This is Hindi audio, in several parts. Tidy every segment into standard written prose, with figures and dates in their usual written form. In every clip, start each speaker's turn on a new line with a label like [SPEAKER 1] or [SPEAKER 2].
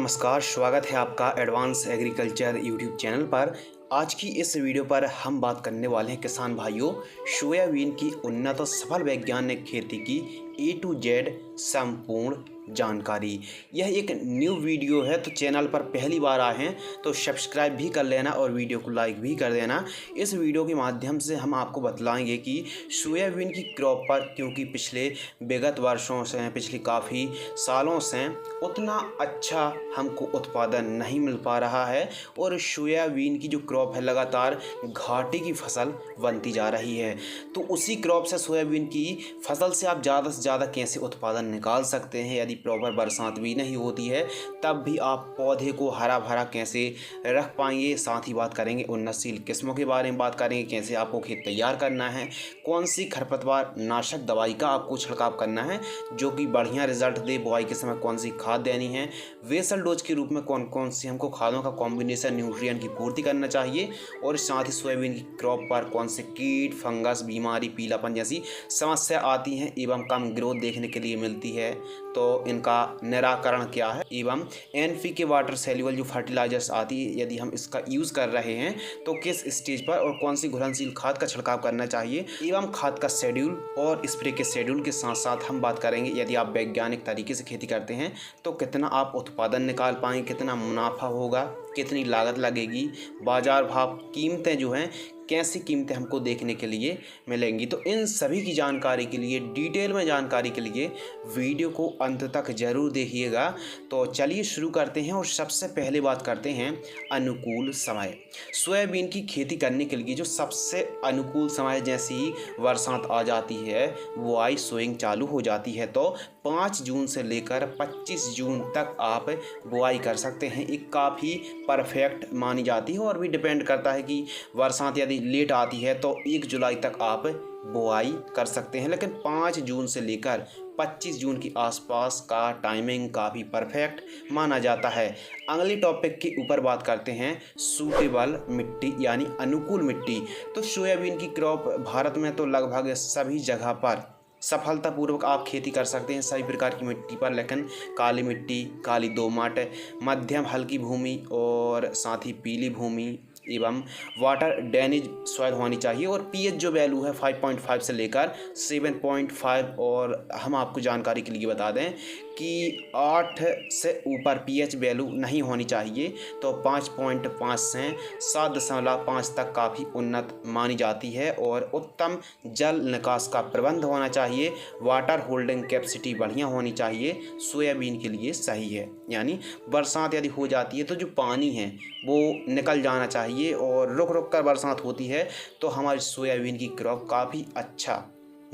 [SPEAKER 1] नमस्कार, स्वागत है आपका एडवांस एग्रीकल्चर यूट्यूब चैनल पर। आज की इस वीडियो पर हम बात करने वाले हैं किसान भाइयों, सोयाबीन की उन्नत और सफल वैज्ञानिक खेती की A to Z संपूर्ण जानकारी। यह एक न्यू वीडियो है, तो चैनल पर पहली बार आए हैं तो सब्सक्राइब भी कर लेना और वीडियो को लाइक भी कर देना। इस वीडियो के माध्यम से हम आपको बतलाएंगे कि सोयाबीन की क्रॉप पर, क्योंकि पिछले विगत वर्षों से, पिछले काफ़ी सालों से उतना अच्छा हमको उत्पादन नहीं मिल पा रहा है और सोयाबीन की जो क्रॉप है लगातार घाटे की फसल बनती जा रही है। तो उसी क्रॉप से, सोयाबीन की फसल से आप ज़्यादा से ज़्यादा कैसे उत्पादन निकाल सकते हैं। यदि प्रॉपर बरसात भी नहीं होती है तब भी आप पौधे को हरा भरा कैसे रख पाएंगे। साथ ही बात करेंगे उन्नतशील किस्मों के बारे में, बात करेंगे कैसे आपको खेत तैयार करना है, कौन सी खरपतवार नाशक दवाई का आपको छिड़काव करना है जो कि बढ़िया रिजल्ट दे, बुआई के समय कौन सी खाद देनी है, वेसल डोज के रूप में कौन कौन सी हमको खादों का कॉम्बिनेशन, न्यूट्रिएंट की पूर्ति करना चाहिए, और साथ ही सोयाबीन की क्रॉप पर कौन से कीट, फंगस, बीमारी, पीलापन जैसी समस्या आती हैं एवं कम ग्रोथ देखने के लिए मिलती है, तो इनका निराकरण क्या है, एवं NPK वाटर सेल्युबल जो फर्टिलाइजर्स आती है, यदि हम इसका यूज़ कर रहे हैं तो किस स्टेज पर और कौन सी घुलनशील खाद का छिड़काव करना चाहिए, एवं खाद का शेड्यूल और स्प्रे के शेड्यूल के साथ साथ हम बात करेंगे यदि आप वैज्ञानिक तरीके से खेती करते हैं तो कितना आप उत्पादन निकाल पाएंगे, कितना मुनाफा होगा, कितनी लागत लगेगी, बाजार भाव, कीमतें जो हैं कैसी कीमतें हमको देखने के लिए मिलेंगी। तो इन सभी की जानकारी के लिए, डिटेल में जानकारी के लिए वीडियो को अंत तक ज़रूर देखिएगा। तो चलिए शुरू करते हैं और सबसे पहले बात करते हैं अनुकूल समय। सोयाबीन की खेती करने के लिए जो सबसे अनुकूल समय, जैसे ही बरसात आ जाती है बुआई सोइंग चालू हो जाती है, तो 5 जून से लेकर 25 जून तक आप बुआई कर सकते हैं। एक काफ़ी परफेक्ट मानी जाती है और भी डिपेंड करता है कि बरसात यदि लेट आती है तो 1 जुलाई तक आप बुआई कर सकते हैं, लेकिन 5 जून से लेकर 25 जून के आसपास का टाइमिंग काफ़ी परफेक्ट माना जाता है। अगले टॉपिक के ऊपर बात करते हैं सूटेबल मिट्टी यानी अनुकूल मिट्टी। तो सोयाबीन की क्रॉप भारत में तो लगभग सभी जगह पर सफलतापूर्वक आप खेती कर सकते हैं, सभी प्रकार की मिट्टी पर, लेकिन काली मिट्टी, काली दोमट, मध्यम हल्की भूमि और साथ ही पीली भूमि एवं वाटर ड्रेनेज सॉइल होनी चाहिए, और पीएच जो वैल्यू है 5.5 से लेकर 7.5, और हम आपको जानकारी के लिए बता दें कि 8 से ऊपर पीएच वैल्यू नहीं होनी चाहिए, तो 5.5 से 7.5 तक काफ़ी उन्नत मानी जाती है। और उत्तम जल निकास का प्रबंध होना चाहिए, वाटर होल्डिंग कैपेसिटी बढ़िया होनी चाहिए, सोयाबीन के लिए सही है। यानी बरसात यदि हो जाती है तो जो पानी है वो निकल जाना चाहिए, और रुक रुक कर बरसात होती है तो हमारी सोयाबीन की क्रॉप काफ़ी अच्छा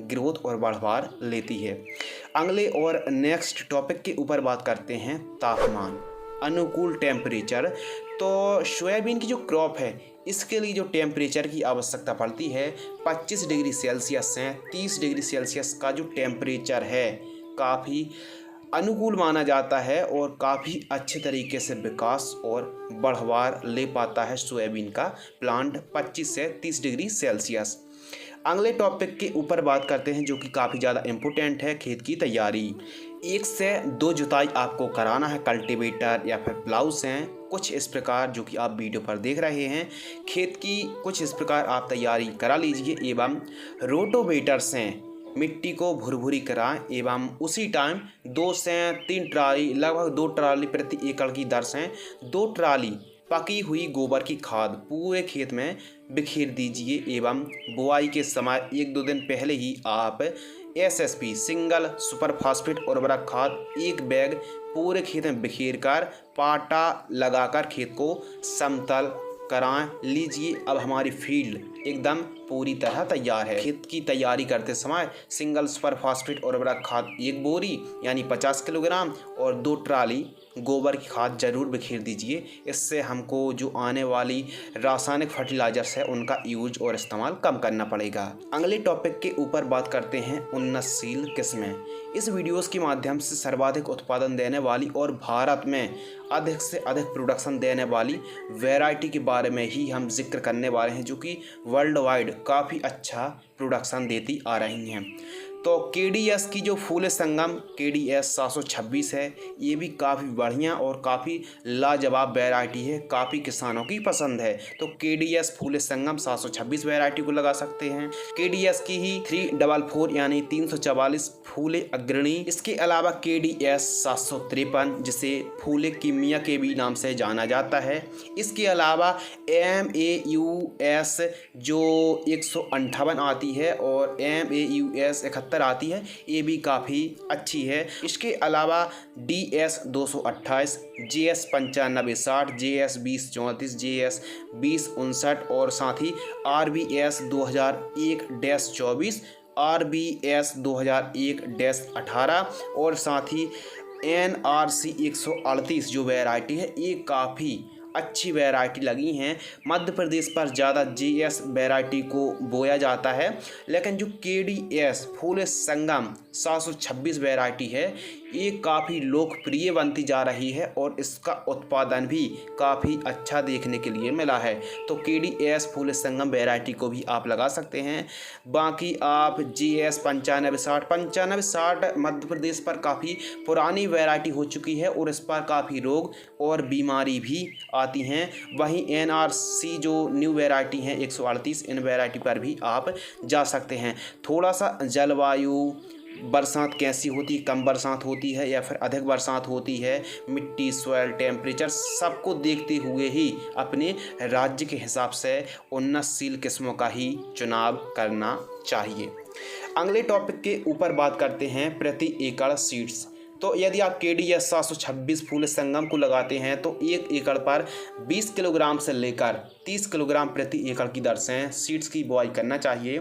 [SPEAKER 1] ग्रोथ और बढ़वार लेती है। अगले और नेक्स्ट टॉपिक के ऊपर बात करते हैं तापमान, अनुकूल टेम्परेचर। तो सोयाबीन की जो क्रॉप है इसके लिए जो टेम्परेचर की आवश्यकता पड़ती है 25 डिग्री सेल्सियस से 30 डिग्री सेल्सियस का जो टेम्परेचर है काफ़ी अनुकूल माना जाता है और काफ़ी अच्छे तरीके से विकास और बढ़वार ले पाता है सोयाबीन का प्लांट 25 से 30 डिग्री सेल्सियस। अगले टॉपिक के ऊपर बात करते हैं जो कि काफ़ी ज़्यादा इम्पोर्टेंट है, खेत की तैयारी। 1 से 2 जुताई आपको कराना है कल्टीवेटर या फिर प्लाऊ से, कुछ इस प्रकार जो कि आप वीडियो पर देख रहे हैं। खेत की कुछ इस प्रकार आप तैयारी करा लीजिए एवं रोटोवेटर से मिट्टी को भुरभुरी कराएं एवं उसी टाइम 2 से 3 ट्राली, लगभग 2 ट्राली प्रति एकड़ की दर से 2 ट्राली पकी हुई गोबर की खाद पूरे खेत में बिखेर दीजिए एवं बुआई के समय 1-2 दिन पहले ही आप SSP सिंगल सुपर फास्फेट उर्वरक खाद 1 बैग पूरे खेत में बिखेर कर पाटा लगाकर खेत को समतल करा लीजिए। अब हमारी फील्ड एकदम पूरी तरह तैयार है। खेत की तैयारी करते समय सिंगल सुपर फास्फेट उर्वरक खाद 1 बोरी यानी 50 किलोग्राम और 2 ट्राली गोबर की खाद जरूर बिखेर दीजिए। इससे हमको जो आने वाली रासायनिक फर्टिलाइजर्स है उनका यूज और इस्तेमाल कम करना पड़ेगा। अगले टॉपिक के ऊपर बात करते हैं उन्नतशील किस्में। इस वीडियोस के माध्यम से सर्वाधिक उत्पादन देने वाली और भारत में अधिक से अधिक प्रोडक्शन देने वाली वैरायटी के बारे में ही हम जिक्र करने वाले हैं, जो कि वर्ल्ड वाइड काफ़ी अच्छा प्रोडक्शन देती आ रही हैं। तो KDS की जो फूले संगम KDS 726 है, ये भी काफ़ी बढ़िया और काफ़ी लाजवाब वैरायटी है, काफ़ी किसानों की पसंद है। तो KDS फूले संगम 726 वैरायटी को लगा सकते हैं। KDS की ही 344 यानी 344 फूले अग्रणी। इसके अलावा KDS 753 जिसे फूले कीमिया के भी नाम से जाना जाता है। इसके अलावा MAUS जो 158 आती है और MAUS 71 आती है, ये भी काफ़ी अच्छी है। इसके अलावा DS 228, JS 9560, JS 2034, JS 2059 और साथ ही RBS 2001-24, RBS 2001-18 और साथ ही NRC 138 जो वैरायटी है, ये काफ़ी अच्छी वैरायटी लगी हैं। मध्य प्रदेश पर ज़्यादा JS वैरायटी को बोया जाता है, लेकिन जो KDS फूले संगम 726 वैरायटी है, ये काफ़ी लोकप्रिय बनती जा रही है और इसका उत्पादन भी काफ़ी अच्छा देखने के लिए मिला है। तो KDS फूले संगम वैरायटी को भी आप लगा सकते हैं। बाकी आप JS 9560 मध्य प्रदेश पर काफ़ी पुरानी वैरायटी हो चुकी है और इस पर काफ़ी रोग और बीमारी भी आती हैं। वहीं NRC जो न्यू वैरायटी है 138, इन वैरायटी पर भी आप जा सकते हैं। थोड़ा सा जलवायु, बरसात कैसी होती, कम बरसात होती है या फिर अधिक बरसात होती है, मिट्टी, सॉइल, टेम्परेचर सबको देखते हुए ही अपने राज्य के हिसाब से उन्नतशील किस्मों का ही चुनाव करना चाहिए। अगले टॉपिक के ऊपर बात करते हैं प्रति एकड़ सीड्स। तो यदि आप KDS 726 फूले संगम को लगाते हैं तो 1 एकड़ पर 20 किलोग्राम से लेकर 30 किलोग्राम प्रति एकड़ की दर से सीड्स की बुआई करना चाहिए।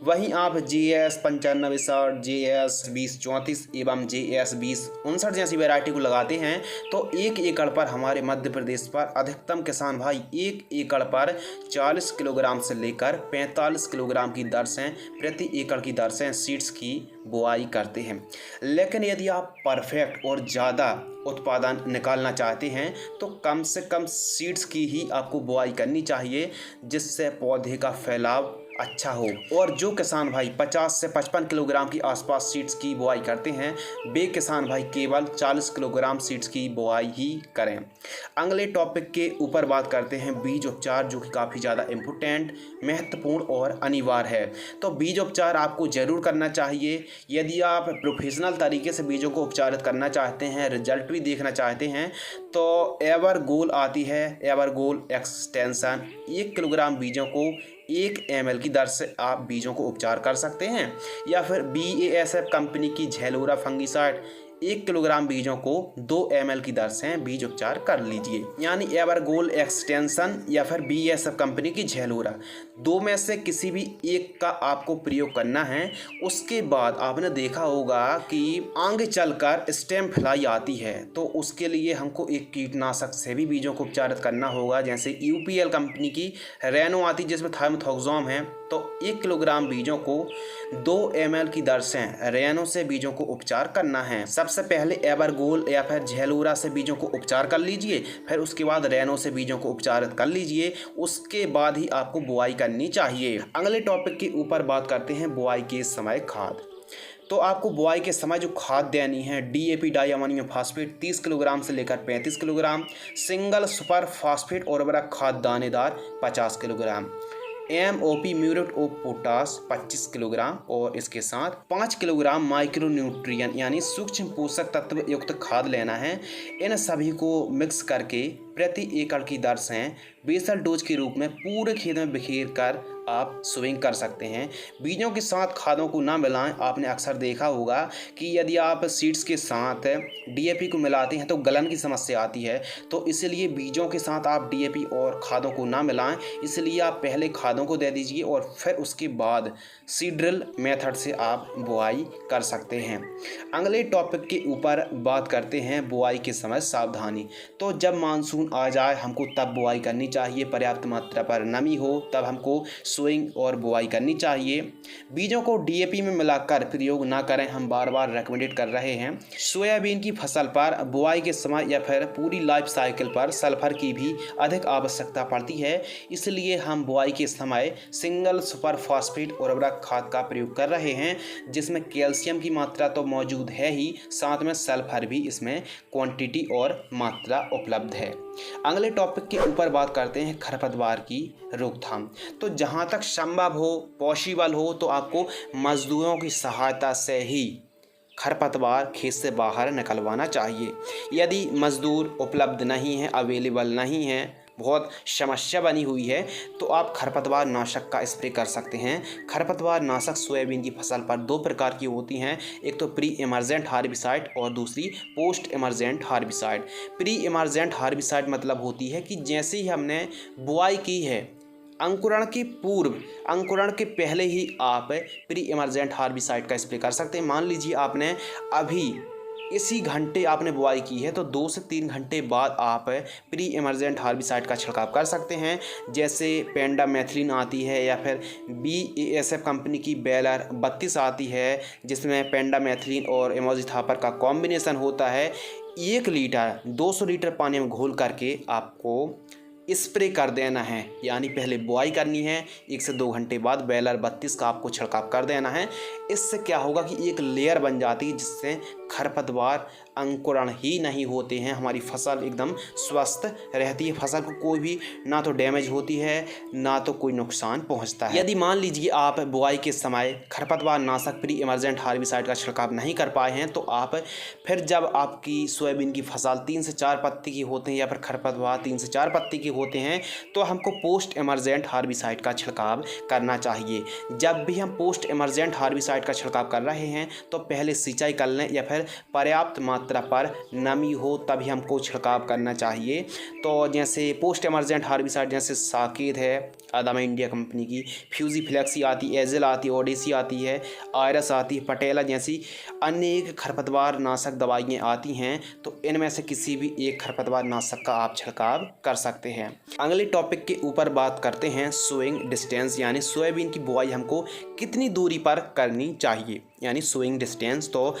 [SPEAKER 1] वहीं आप JS 9560, JS 2034 एवं JS 2059 जैसी वैरायटी को लगाते हैं तो 1 एकड़ पर हमारे मध्य प्रदेश पर अधिकतम किसान भाई 1 एकड़ पर 40 किलोग्राम से लेकर 45 किलोग्राम की दर से प्रति एकड़ की दर से सीड्स की बुआई करते हैं। लेकिन यदि आप परफेक्ट और ज़्यादा उत्पादन निकालना चाहते हैं तो कम से कम सीड्स की ही आपको बुआई करनी चाहिए, जिससे पौधे का फैलाव अच्छा हो। और जो किसान भाई 50 से 55 किलोग्राम की आसपास सीड्स की बुआई करते हैं, वे किसान भाई केवल 40 किलोग्राम सीड्स की बुआई ही करें। अगले टॉपिक के ऊपर बात करते हैं बीज उपचार, जो कि काफ़ी ज़्यादा इम्पोर्टेंट, महत्वपूर्ण और अनिवार्य है। तो बीज उपचार आपको ज़रूर करना चाहिए। यदि आप प्रोफेशनल तरीके से बीजों को उपचारित करना चाहते हैं, रिजल्ट भी देखना चाहते हैं, तो एवरगोल आती है, एवरगोल एक्सटेंशन, 1 किलोग्राम बीजों को 1 ml की दर से आप बीजों को उपचार कर सकते हैं। या फिर BASF कंपनी की झेलोरा फंगिसाइड 1 किलोग्राम बीजों को 2 ml की दर से बीज उपचार कर लीजिए। यानी एवरगोल एक्सटेंशन या फिर BASF कंपनी की झेलोरा, दो में से किसी भी एक का आपको प्रयोग करना है। उसके बाद आपने देखा होगा कि आगे चलकर स्टेम फ्लाई आती है, तो उसके लिए हमको एक कीटनाशक से भी बीजों को उपचारित करना होगा। जैसे UPL कंपनी की रेनो आती है जिसमें थाइमेथॉक्सोम है, तो 1 किलोग्राम बीजों को 2 ml की दर से रेनो से बीजों को उपचार करना है। सबसे पहले एवरगोल या फिर झेलोरा से बीजों को उपचार कर लीजिए, फिर उसके बाद रेनो से बीजों को उपचारित कर लीजिए, उसके बाद ही आपको बुआई करनी चाहिए। अगले टॉपिक के ऊपर बात करते हैं बुआई के समय खाद। तो आपको बुआई के समय जो खाद देनी है, DAP di ammonium phosphate 30 kilogram से लेकर 35 किलोग्राम, सिंगल सुपर फास्फेट उर्वरक खाद दानेदार 50 kilogram, MOP muriate of potash 25 kilogram और इसके साथ 5 किलोग्राम माइक्रोन्यूट्रिएंट यानी सूक्ष्म पोषक तत्व युक्त खाद लेना है। इन सभी को मिक्स करके प्रति एकड़ की दर से बेसल डोज के रूप में पूरे खेत में बिखेर कर आप स्विंग कर सकते हैं। बीजों के साथ खादों को ना मिलाएं। आपने अक्सर देखा होगा कि यदि आप सीड्स के साथ DAP को मिलाते हैं तो गलन की समस्या आती है, तो इसलिए बीजों के साथ आप DAP और खादों को ना मिलाएं। इसलिए आप पहले खादों को दे दीजिए और फिर उसके बाद सीड्रिल मेथड से आप बुआई कर सकते हैं। अगले टॉपिक के ऊपर बात करते हैं बुआई के समय सावधानी। तो जब मानसून आ जाए हमको तब बुआई करनी चाहिए। पर्याप्त मात्रा पर नमी हो तब हमको सोइंग और बुआई करनी चाहिए। बीजों को डीएपी में मिलाकर प्रयोग ना करें, हम बार बार रेकमेंडेड कर रहे हैं। सोयाबीन की फसल पर बुआई के समय या फिर पूरी लाइफ साइकिल पर सल्फर की भी अधिक आवश्यकता पड़ती है, इसलिए हम बुआई के समय सिंगल सुपर फॉस्फेट उर्वरक खाद का प्रयोग कर रहे हैं, जिसमें कैल्शियम की मात्रा तो मौजूद है ही, साथ में सल्फर भी इसमें क्वांटिटी और मात्रा उपलब्ध है। अगले टॉपिक के ऊपर बात करते हैं खरपतवार की रोकथाम। तो जहाँ तक संभव हो, पॉसिबल हो, तो आपको मजदूरों की सहायता से ही खरपतवार खेत से बाहर निकलवाना चाहिए। यदि मजदूर उपलब्ध नहीं है, अवेलेबल नहीं है, बहुत समस्या बनी हुई है, तो आप खरपतवार नाशक का स्प्रे कर सकते हैं। खरपतवार नाशक सोयाबीन की फसल पर दो प्रकार की होती हैं, एक तो प्री इमर्जेंट हार्बिसाइड और दूसरी post emergent herbicide. Pre emergent herbicide मतलब होती है कि जैसे ही हमने बुआई की है, अंकुरण के पूर्व, अंकुरण के पहले ही आप प्री इमर्जेंट हार्बिसाइड का स्प्रे कर सकते हैं। मान लीजिए आपने अभी इसी घंटे आपने बुआई की है, तो 2 से 3 घंटे बाद आप प्री इमर्जेंट हार्बिसाइड का छिड़काव कर सकते हैं। जैसे पेंडामेथिलिन आती है या फिर BASF कंपनी की बेलर 32 आती है, जिसमें पेंडामेथिलिन और इमोजिथापर का कॉम्बिनेशन होता है। 1 लीटर 200 लीटर पानी में घोल करके आपको स्प्रे कर देना है, यानी पहले बुआई करनी है, 1 से 2 घंटे बाद बेलर 32 का आपको छिड़काव कर देना है। इससे क्या होगा कि एक लेयर बन जाती है, जिससे खरपतवार अंकुरण ही नहीं होते हैं, हमारी फसल एकदम स्वस्थ रहती है, फसल को कोई भी ना तो डैमेज होती है ना तो कोई नुकसान पहुंचता है। यदि मान लीजिए आप बुआई के समय खरपतवार नाशक प्री इमर्जेंट हार्बिसाइड का छिड़काव नहीं कर पाए हैं, तो आप फिर जब आपकी सोयाबीन की फसल 3 से 4 पत्ती की होते हैं या फिर खरपतवार 3 से 4 पत्ती की होते हैं, तो हमको पोस्ट इमर्जेंट हार्बिसाइड का छिड़काव करना चाहिए। जब भी हम पोस्ट इमर्जेंट हार्बिसाइड का छिड़काव कर रहे हैं, तो पहले सिंचाई कर लें या फिर पर्याप्त मात्रा पर नमी हो, तभी हमको छिड़काव करना चाहिए। तो जैसे पोस्ट इमर्जेंट हार्बिसाइड जैसे साकेत है आदामा इंडिया कंपनी की, फ्यूजी फ्लेक्सी आती है, एजेल आती है, ओडेसी आती है, आयरस आती है, पटेला जैसी अनेक खरपतवार नाशक दवाइयाँ आती हैं, तो इनमें से किसी भी एक खरपतवार नाशक का आप छिड़काव कर सकते हैं। अगले टॉपिक के ऊपर बात करते हैं सोइंग डिस्टेंस, यानी सोयाबीन की बुआई हमको कितनी दूरी पर करनी चाहिए, यानी सोइंग डिस्टेंस। तो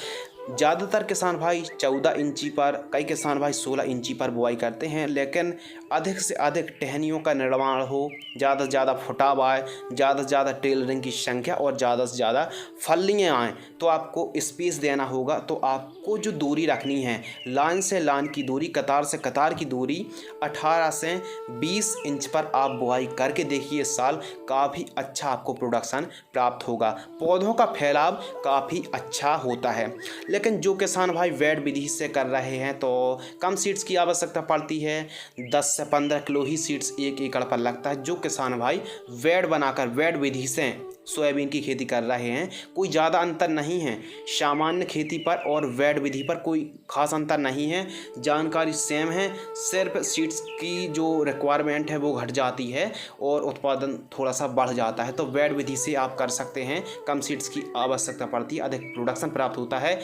[SPEAKER 1] ज़्यादातर किसान भाई 14 इंची पर, कई किसान भाई 16 इंची पर बुआई करते हैं, लेकिन अधिक से अधिक टहनियों का निर्माण हो, ज़्यादा से ज़्यादा फुटाव आए, ज़्यादा से ज़्यादा टेलरिंग की संख्या और ज़्यादा से ज़्यादा फलियाँ आएँ, तो आपको स्पेस देना होगा। तो आपको जो दूरी रखनी है, लाइन से लाइन की दूरी, कतार से कतार की दूरी 18 से 20 इंच पर आप बुआई करके देखिए, इस साल काफ़ी अच्छा आपको प्रोडक्शन प्राप्त होगा, पौधों का फैलाव काफ़ी अच्छा होता है। लेकिन जो किसान भाई वेड विधि से कर रहे हैं, तो कम सीड्स की आवश्यकता पड़ती है, 10 से 15 किलो ही सीड्स 1 एकड़ पर लगता है। जो किसान भाई वेड बनाकर वेड विधि से सोयाबीन की खेती कर रहे हैं, कोई ज़्यादा अंतर नहीं है, सामान्य खेती पर और वेड विधि पर कोई खास अंतर नहीं है, जानकारी सेम है, सिर्फ सीड्स की जो रिक्वायरमेंट है वो घट जाती है और उत्पादन थोड़ा सा बढ़ जाता है। तो वेड विधि से आप कर सकते हैं, कम सीड्स की आवश्यकता पड़ती है, अधिक प्रोडक्शन प्राप्त होता है।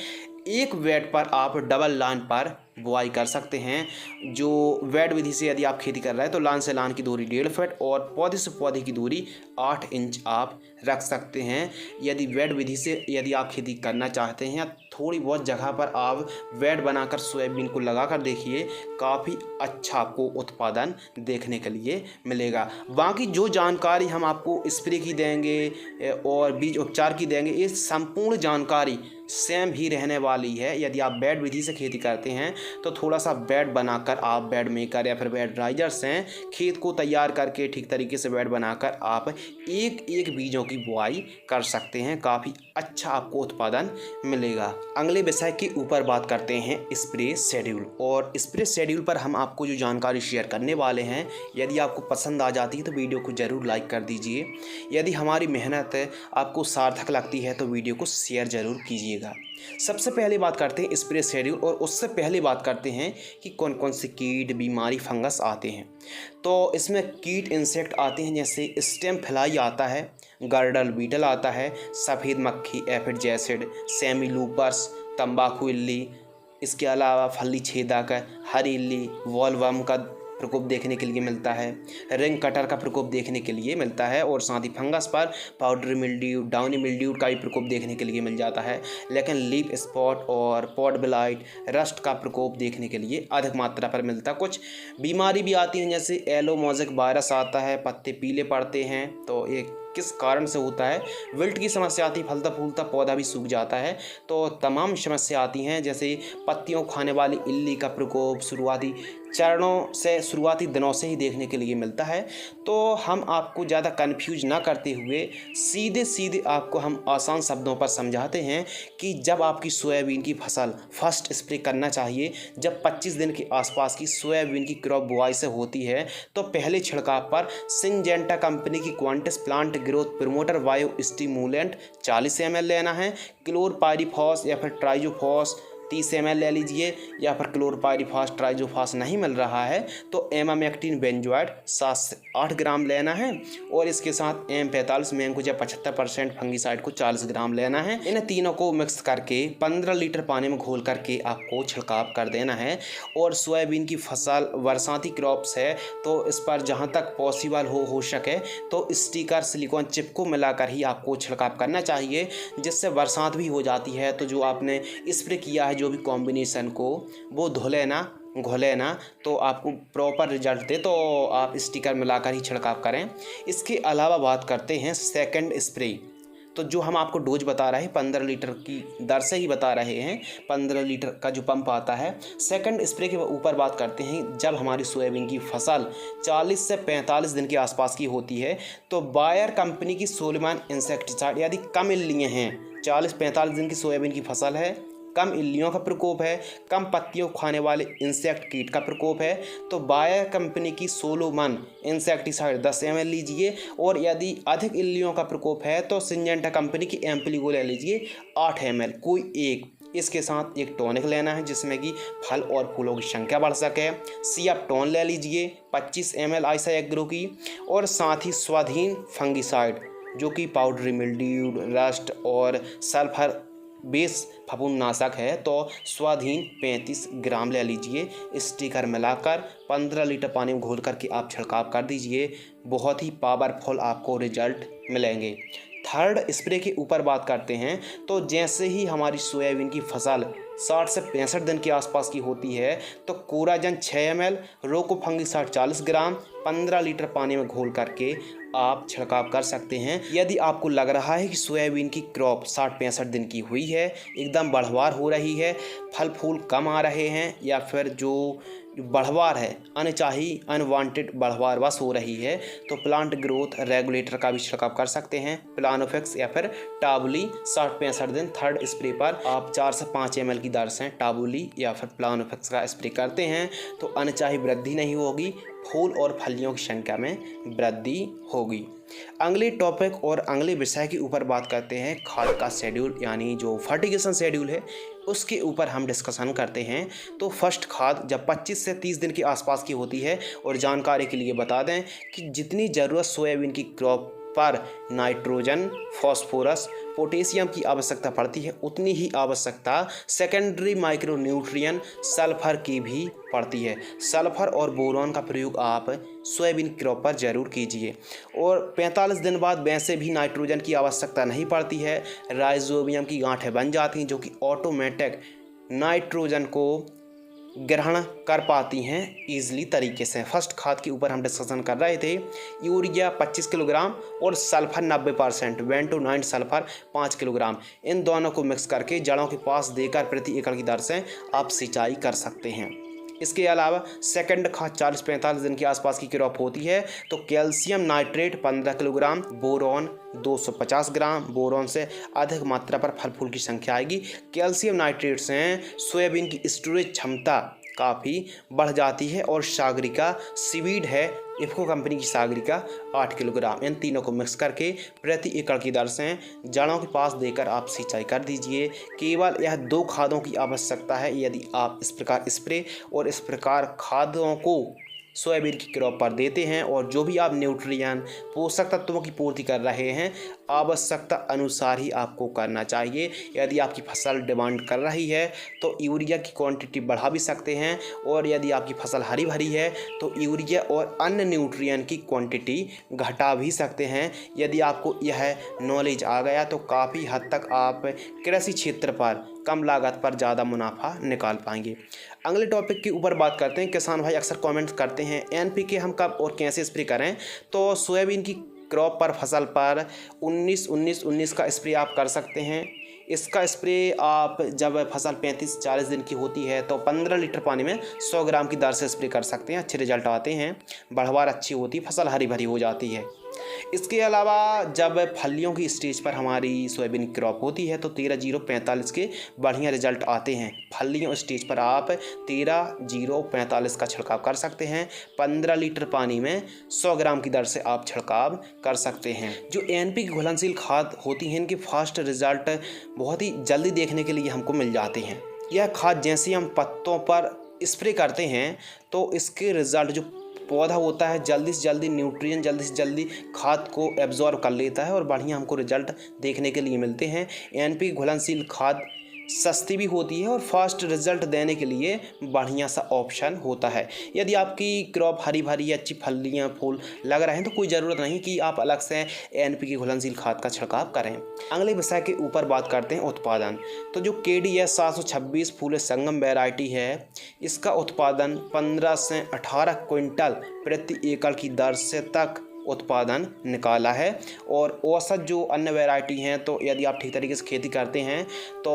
[SPEAKER 1] एक वेड पर आप डबल लाइन पर बुआई कर सकते हैं। जो वेड विधि से यदि आप खेती कर रहे हैं, तो लाइन से लाइन की दूरी 1.5 फीट और पौधे से पौधे की दूरी 8 इंच आप रख सकते हैं। यदि वेड विधि से यदि आप खेती करना चाहते हैं, या थोड़ी बहुत जगह पर आप वेड बनाकर सोयाबीन को लगा कर देखिए, काफ़ी अच्छा आपको उत्पादन देखने के लिए मिलेगा। बाकी जो जानकारी हम आपको स्प्रे की देंगे और बीज उपचार की देंगे, ये संपूर्ण जानकारी सेम ही रहने वाली है। यदि आप बेड विधि से खेती करते हैं, तो थोड़ा सा बेड बनाकर आप बेड मेकर या फिर बेड राइजर से खेत को तैयार करके ठीक तरीके से बेड बनाकर आप एक एक बीजों की बुआई कर सकते हैं, काफ़ी अच्छा आपको उत्पादन मिलेगा। अगले विषय के ऊपर बात करते हैं स्प्रे शेड्यूल, और स्प्रे शेड्यूल पर हम आपको जो जानकारी शेयर करने वाले हैं, यदि आपको पसंद आ जाती है तो वीडियो को ज़रूर लाइक कर दीजिए। यदि हमारी मेहनत आपको सार्थक लगती है तो वीडियो को शेयर ज़रूर कीजिएगा। सबसे पहले बात करते हैं स्प्रे शेड्यूल, और उससे पहले बात करते हैं कि कौन कौन से कीट, बीमारी, फंगस आते हैं। तो इसमें कीट इंसेक्ट आते हैं, जैसे स्टेम फ्लाई आता है, गर्डल बीटल आता है, सफ़ेद मक्खी, एफिड जैसिड, सेमीलूपर्स, तंबाकू इल्ली, इसके अलावा फली छेदक, हरी इल्ली, वॉलवर्म का प्रकोप देखने के लिए मिलता है, रिंग कटर का प्रकोप देखने के लिए मिलता है और साथ ही फंगस पर पाउडरी मिल्ड्यू, डाउनी मिल्ड्यू का भी प्रकोप देखने के लिए मिल जाता है। लेकिन लीफ स्पॉट और पॉड ब्लाइट, रस्ट का प्रकोप देखने के लिए अधिक मात्रा पर मिलता है। कुछ बीमारी भी आती हैं, जैसे येलो मोज़ेक वायरस आता है, पत्ते पीले पड़ते हैं, तो एक किस कारण से होता है। विल्ट की समस्या आती है, फलता फूलता पौधा भी सूख जाता है। तो तमाम समस्या आती हैं, जैसे पत्तियों खाने वाली इल्ली का प्रकोप शुरुआती चरणों से, शुरुआती दिनों से ही देखने के लिए मिलता है। तो हम आपको ज़्यादा कन्फ्यूज ना करते हुए सीधे सीधे आपको हम आसान शब्दों पर समझाते हैं कि जब आपकी सोयाबीन की फसल फर्स्ट स्प्रे करना चाहिए, जब 25 दिन के आसपास की सोयाबीन की क्रॉप बुआई से होती है, तो पहले छिड़काव पर सिंजेंटा कंपनी की Quantis plant growth promoter bio stimulant 40 ml लेना है। क्लोरपाइरिफॉस या फिर ट्राइजोफॉस 30 ml ले लीजिए, या फिर क्लोरपाइरिफॉस ट्राइजोफॉस नहीं मिल रहा है तो एमामेक्टिन बेंजोएट 7 से 8 ग्राम लेना है और इसके साथ M45 मैंकोजेब 75% फंगीसाइड को 40 ग्राम लेना है। इन तीनों को मिक्स करके 15 लीटर पानी में घोल करके आपको छिड़काव कर देना है। और सोयाबीन की फसल बरसाती क्रॉप्स है तो इस पर जहाँ तक पॉसिबल हो सके तो स्टिकर सिलिकॉन चिप को मिलाकर ही आपको छिड़काव करना चाहिए, जिससे बरसात भी हो जाती है तो जो आपने स्प्रे किया है जो भी कॉम्बिनेशन को वो घोले ना तो आपको प्रॉपर रिजल्ट दे, तो आप स्टिकर मिलाकर ही छिड़काव करें। इसके अलावा बात करते हैं सेकंड स्प्रे। तो जो हम आपको डोज बता रहे हैं 15 लीटर की दर से ही बता रहे हैं, 15 लीटर का जो पंप आता है। सेकंड स्प्रे के ऊपर बात करते हैं, जब हमारी सोयाबीन की फसल 40 से 45 दिन के आसपास की होती है तो बायर कंपनी की सोलेमान इंसेक्टिसाइड, यदि कम इल्लियाँ हैं, 40-45 दिन की सोयाबीन की फसल है, कम इल्लियों का प्रकोप है, कम पत्तियों खाने वाले इंसेक्ट कीट का प्रकोप है, तो बायर कंपनी की सोलोमन इंसेक्टिसाइड 10 ml लीजिए। और यदि अधिक इल्लियों का प्रकोप है तो सिंजेंटा कंपनी की एम्प्लीगो ले लीजिए 8 ml कोई एक। इसके साथ एक टॉनिक लेना है जिसमें कि फल और फूलों की संख्या बढ़ सके। सियाप्टोन ले लीजिए 25 ml आइसा एग्रो की, और साथ ही स्वाधीन फंगीसाइड जो कि पाउडरी मिल्ड्यू, रस्ट और सल्फर बेस फफूंदनाशक है तो स्वाधीन 35 ग्राम ले लीजिए। स्टिकर मिलाकर 15 लीटर पानी में घोल करके आप छिड़काव कर दीजिए, बहुत ही पावरफुल आपको रिजल्ट मिलेंगे। थर्ड स्प्रे के ऊपर बात करते हैं, तो जैसे ही हमारी सोयाबीन की फसल 60 से 65 दिन के आसपास की होती है तो कोराजन 6 ml, रोको फंगीसाइड 40 ग्राम 15 लीटर पानी में घोल करके आप छिड़काव कर सकते हैं। यदि आपको लग रहा है कि सोयाबीन की क्रॉप 60-65 दिन की हुई है, एकदम बढ़वार हो रही है, फल फूल कम आ रहे हैं, या फिर जो बढ़वार है अनचाही अनवांटेड बढ़वार बस हो रही है, तो प्लांट ग्रोथ रेगुलेटर का भी छिड़काव कर सकते हैं। प्लानोफिक्स या फिर टाबुली 60-65 दिन थर्ड स्प्रे पर आप 4 से 5 ml की दर से टाबुली या फिर प्लानोफिक्स का स्प्रे करते हैं तो अनचाही वृद्धि नहीं होगी, फूल और फलियों की संख्या में वृद्धि होगी। अगले टॉपिक और अगले विषय के ऊपर बात करते हैं, खाद का शेड्यूल, यानी जो फर्टिगेशन शेड्यूल है उसके ऊपर हम डिस्कशन करते हैं। तो फर्स्ट खाद जब 25 से 30 दिन के आसपास की होती है, और जानकारी के लिए बता दें कि जितनी ज़रूरत सोयाबीन की क्रॉप पर नाइट्रोजन, फॉस्फोरस, पोटेशियम की आवश्यकता पड़ती है, उतनी ही आवश्यकता सेकेंडरी माइक्रोन्यूट्रिएंट सल्फर की भी पड़ती है। सल्फर और बोरॉन का प्रयोग आप सोयाबीन क्रॉप पर जरूर कीजिए। और 45 दिन बाद वैसे भी नाइट्रोजन की आवश्यकता नहीं पड़ती है, राइजोबियम की गांठें बन जाती हैं जो कि ऑटोमेटिक नाइट्रोजन को ग्रहण कर पाती हैं ईजिली तरीके से। फर्स्ट खाद के ऊपर हम डिस्कशन कर रहे थे, यूरिया 25 किलोग्राम और सल्फर 90%, बेंटोनाइन सल्फर 5 किलोग्राम, इन दोनों को मिक्स करके जड़ों के पास देकर प्रति एकड़ की दर से आप सिंचाई कर सकते हैं। इसके अलावा सेकंड खाद 40-45 दिन के आसपास की क्रॉप होती है तो कैल्शियम नाइट्रेट 15 किलोग्राम, बोरॉन 250 ग्राम, बोरॉन से अधिक मात्रा पर फल फूल की संख्या आएगी। कैल्शियम नाइट्रेट से सोयाबीन की स्टोरेज क्षमता काफ़ी बढ़ जाती है। और सागरिका सीवीड है, इफ्को कंपनी की सागरिका 8 किलोग्राम, इन तीनों को मिक्स करके प्रति एकड़ की दर से जड़ों के पास देकर आप सिंचाई कर दीजिए। केवल यह 2 खादों की आवश्यकता है। यदि आप इस प्रकार स्प्रे और इस प्रकार खादों को सोयाबीन की क्रॉप पर देते हैं और जो भी आप न्यूट्रिएंट पोषक तत्वों की पूर्ति कर रहे हैं आवश्यकता अनुसार ही आपको करना चाहिए। यदि आपकी फसल डिमांड कर रही है तो यूरिया की क्वांटिटी बढ़ा भी सकते हैं, और यदि आपकी फसल हरी भरी है तो यूरिया और अन्य न्यूट्रिएंट की क्वांटिटी घटा भी सकते हैं। यदि आपको यह नॉलेज आ गया तो काफ़ी हद तक आप कृषि क्षेत्र पर कम लागत पर ज़्यादा मुनाफा निकाल पाएंगे। अगले टॉपिक के ऊपर बात करते हैं। किसान भाई अक्सर कमेंट्स करते हैं एनपीके हम कब और कैसे स्प्रे करें। तो सोयाबीन की क्रॉप पर फसल पर 19-19-19 का स्प्रे आप कर सकते हैं। इसका स्प्रे आप जब फसल 35-40 दिन की होती है तो 15 लीटर पानी में 100 ग्राम की दर से स्प्रे कर सकते हैं। अच्छे रिजल्ट आते हैं, बढ़वार अच्छी होती, फसल हरी भरी हो जाती है। इसके अलावा जब फलियों की स्टेज पर हमारी सोयाबीन की क्रॉप होती है तो 13-0-45 के बढ़िया रिजल्ट आते हैं। फलियों स्टेज पर आप 13-0-45 का छिड़काव कर सकते हैं। 15 लीटर पानी में 100 ग्राम की दर से आप छिड़काव कर सकते हैं। जो एनपी की घुलनशील खाद होती हैं इनके फास्ट रिजल्ट बहुत ही जल्दी देखने के लिए हमको मिल जाते हैं। यह खाद जैसे हम पत्तों पर स्प्रे करते हैं तो इसके रिजल्ट जो पौधा होता है जल्दी से जल्दी न्यूट्रिएंट जल्दी से जल्दी खाद को एब्जॉर्ब कर लेता है और बढ़िया हमको रिजल्ट देखने के लिए मिलते हैं। एनपी घुलनशील खाद सस्ती भी होती है और फास्ट रिजल्ट देने के लिए बढ़िया सा ऑप्शन होता है। यदि आपकी क्रॉप हरी भरी अच्छी फलियाँ फूल लग रहे हैं तो कोई ज़रूरत नहीं कि आप अलग से एनपीके घुलनशील खाद का छिड़काव करें। अगले विषय के ऊपर बात करते हैं उत्पादन। तो जो KDS 726 फूले संगम वैरायटी है इसका उत्पादन 15 से 18 क्विंटल प्रति एकड़ की दर से तक उत्पादन निकाला है। और औसत जो अन्य वैरायटी हैं तो यदि आप ठीक तरीके से खेती करते हैं तो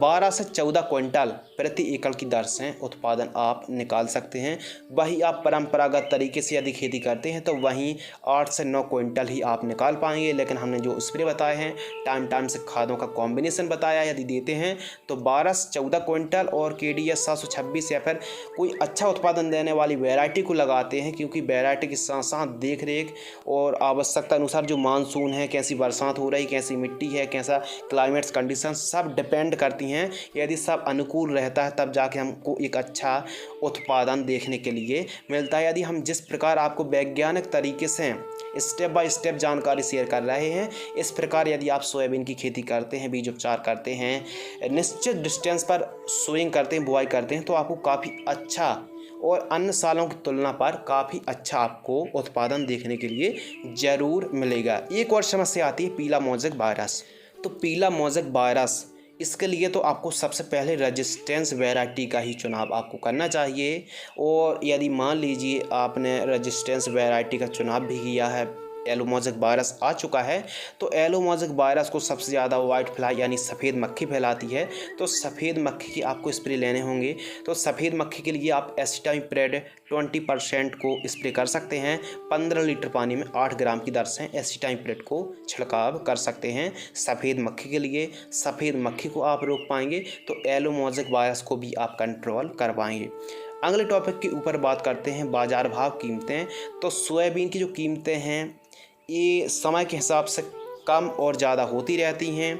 [SPEAKER 1] 12 से 14 क्विंटल प्रति एकड़ की दर से उत्पादन आप निकाल सकते हैं। वही आप परंपरागत तरीके से यदि खेती करते हैं तो वहीं 8 से 9 क्विंटल ही आप निकाल पाएंगे। लेकिन हमने जो स्प्रे बताए हैं टाइम से खादों का कॉम्बिनेशन बताया, यदि देते हैं तो 12 से 14 क्विंटल और KDS 726 या फिर कोई अच्छा उत्पादन देने वाली वैरायटी को लगाते हैं, क्योंकि वैरायटी के साथ साथ देख रेख और आवश्यकता अनुसार जो मानसून है, कैसी बरसात हो रही, कैसी मिट्टी है, कैसा क्लाइमेट्स कंडीशन सब डिपेंड करती हैं। यदि सब अनुकूल रहता है तब जाके हमको एक अच्छा उत्पादन देखने के लिए मिलता है। यदि हम जिस प्रकार आपको वैज्ञानिक तरीके से स्टेप बाय स्टेप जानकारी शेयर कर रहे हैं इस प्रकार यदि आप सोयाबीन की खेती करते हैं, बीज उपचार करते हैं, निश्चित डिस्टेंस पर सोइंग करते हैं, बुआई करते हैं तो आपको काफ़ी अच्छा और अन्य सालों की तुलना पर काफ़ी अच्छा आपको उत्पादन देखने के लिए ज़रूर मिलेगा। एक और समस्या आती है पीला मोज़ेक वायरस। तो पीला मोज़ेक वायरस इसके लिए तो आपको सबसे पहले रेजिस्टेंस वैरायटी का ही चुनाव आपको करना चाहिए। और यदि मान लीजिए आपने रेजिस्टेंस वैरायटी का चुनाव भी किया है, येलो मोज़ेक वायरस आ चुका है, तो येलो मोज़ेक वायरस को सबसे ज़्यादा वाइट फ्लाई यानी सफ़ेद मक्खी फैलाती है। तो सफ़ेद मक्खी के आपको स्प्रे लेने होंगे। तो सफ़ेद मक्खी के लिए आप एसिटामिप्रिड 20% को स्प्रे कर सकते हैं। 15 लीटर पानी में 8 ग्राम की दर से एसिटामिप्रिड को छिड़काव कर सकते हैं सफ़ेद मक्खी के लिए। सफ़ेद मक्खी को आप रोक पाएंगे तो येलो मोज़ेक वायरस को भी आप कंट्रोल कर पाएंगे। अगले टॉपिक के ऊपर बात करते हैं बाज़ार भाव कीमतें। तो सोयाबीन की जो कीमतें हैं ये समय के हिसाब से कम और ज़्यादा होती रहती हैं।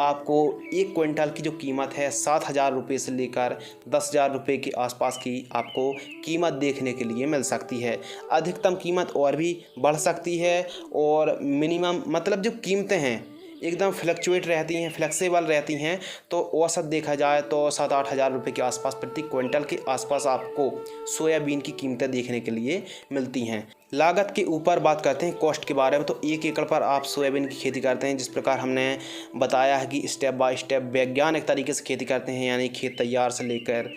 [SPEAKER 1] आपको 1 क्विंटल की जो कीमत है 7,000 रुपये से लेकर 10,000 रुपये के आसपास की आपको कीमत देखने के लिए मिल सकती है। अधिकतम कीमत और भी बढ़ सकती है और मिनिमम मतलब जो कीमतें हैं एकदम फ्लक्चुएट रहती हैं, फ्लेक्सिबल रहती हैं। तो औसत देखा जाए तो 7-8 हज़ार रुपये के आसपास प्रति क्विंटल के आसपास आपको सोयाबीन की कीमतें देखने के लिए मिलती हैं। लागत के ऊपर बात करते हैं कॉस्ट के बारे में। तो 1 एकड़ पर आप सोयाबीन की खेती करते हैं, जिस प्रकार हमने बताया है कि स्टेप बाय स्टेप वैज्ञानिक तरीके से खेती करते हैं, यानी खेत तैयार से लेकर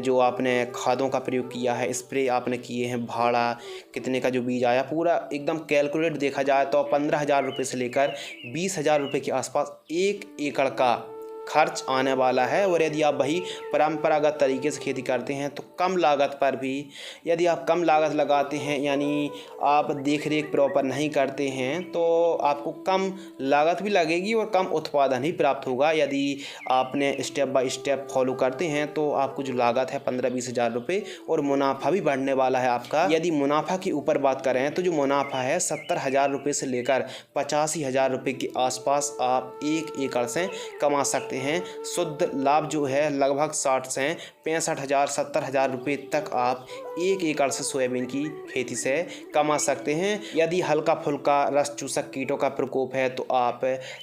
[SPEAKER 1] जो आपने खादों का प्रयोग किया है, स्प्रे आपने किए हैं, भाड़ा कितने का जो बीज आया, पूरा एकदम कैलकुलेट देखा जाए तो 15,000 रुपये से लेकर 20,000 रुपये के आसपास 1 एकड़ का खर्च आने वाला है। और यदि आप वही परंपरागत तरीके से खेती करते हैं तो कम लागत पर भी, यदि आप कम लागत लगाते हैं यानी आप देख रेख प्रॉपर नहीं करते हैं तो आपको कम लागत भी लगेगी और कम उत्पादन ही प्राप्त होगा। यदि आपने स्टेप बाय स्टेप फॉलो करते हैं तो आपको जो लागत है 15-20 हज़ार रुपये और मुनाफा भी बढ़ने वाला है आपका। यदि मुनाफा के ऊपर बात करें तो जो मुनाफा है 70,000 रुपये से लेकर 85,000 रुपये के आसपास आप 1 एकड़ से कमा सकते हैं। हैं। शुद्ध लाभ जो है लगभग 60 से 65,000 70,000 रुपये तक आप 1 एकड़ से सोयाबीन की खेती से कमा सकते हैं। यदि हल्का फुल्का रस चूसक कीटों का प्रकोप है तो आप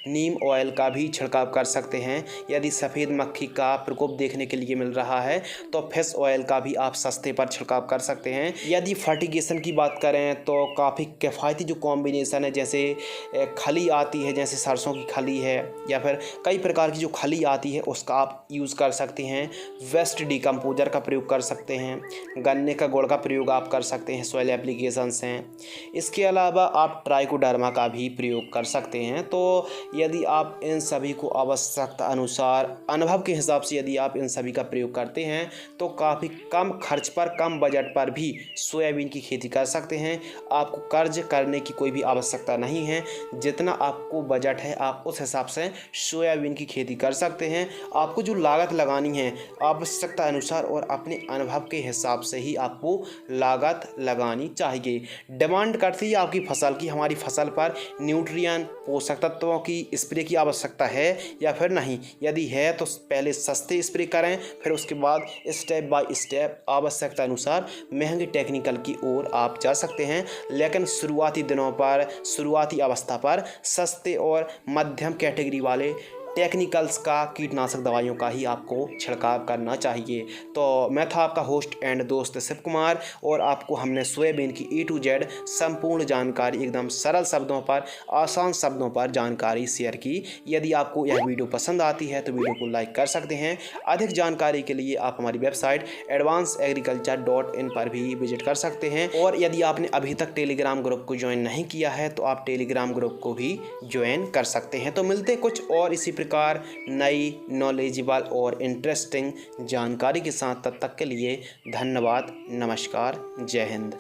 [SPEAKER 1] नीम ऑयल का भी छिड़काव कर सकते हैं। यदि सफ़ेद मक्खी का प्रकोप देखने के लिए मिल रहा है तो फिश ऑयल का भी आप सस्ते पर छिड़काव कर सकते हैं। यदि फर्टिगेशन की बात करें तो काफ़ी किफ़ायती जो कॉम्बिनेशन है, जैसे खली आती है, जैसे सरसों की खली है या फिर कई प्रकार की जो खली आती है उसका आप यूज़ कर सकते हैं। वेस्ट डिकम्पोजर का प्रयोग कर सकते हैं। गन्ने का गुड़ का प्रयोग आप कर सकते हैं, सॉइल एप्लीकेशंस हैं। इसके अलावा आप ट्राइकोडर्मा का भी प्रयोग कर सकते हैं। तो यदि आप इन सभी को आवश्यकता अनुसार अनुभव के हिसाब से यदि आप इन सभी का प्रयोग करते हैं तो काफ़ी कम खर्च पर, कम बजट पर भी सोयाबीन की खेती कर सकते हैं। आपको कर्ज करने की कोई भी आवश्यकता नहीं है। जितना आपको बजट है आप उस हिसाब से सोयाबीन की खेती कर सकते हैं। आपको जो लागत लगानी है आवश्यकता अनुसार और अपने अनुभव के हिसाब से ही आपको लागत लगानी चाहिए। डिमांड करती है आपकी फसल की, हमारी फसल पर न्यूट्रिएंट पोषक तत्वों की स्प्रे की आवश्यकता है या फिर नहीं। यदि है तो पहले सस्ते स्प्रे करें, फिर उसके बाद स्टेप बाय स्टेप आवश्यकता अनुसार महंगे टेक्निकल की ओर आप जा सकते हैं। लेकिन शुरुआती दिनों पर, शुरुआती अवस्था पर सस्ते और मध्यम कैटेगरी वाले टेक्निकल्स का कीटनाशक दवाइयों का ही आपको छिड़काव करना चाहिए। तो मैं था आपका होस्ट एंड दोस्त शिव कुमार और आपको हमने सोयाबीन की A to Z संपूर्ण जानकारी एकदम सरल शब्दों पर, आसान शब्दों पर जानकारी शेयर की। यदि आपको यह वीडियो पसंद आती है तो वीडियो को लाइक कर सकते हैं। अधिक जानकारी के लिए आप हमारी वेबसाइट advancedagriculture.in पर भी विजिट कर सकते हैं। और यदि आपने अभी तक टेलीग्राम ग्रुप को ज्वाइन नहीं किया है तो आप टेलीग्राम ग्रुप को भी ज्वाइन कर सकते हैं। तो मिलते कुछ और इसी प्रकार नई नॉलेजेबल और इंटरेस्टिंग जानकारी के साथ। तब तक के लिए धन्यवाद, नमस्कार, जय हिंद।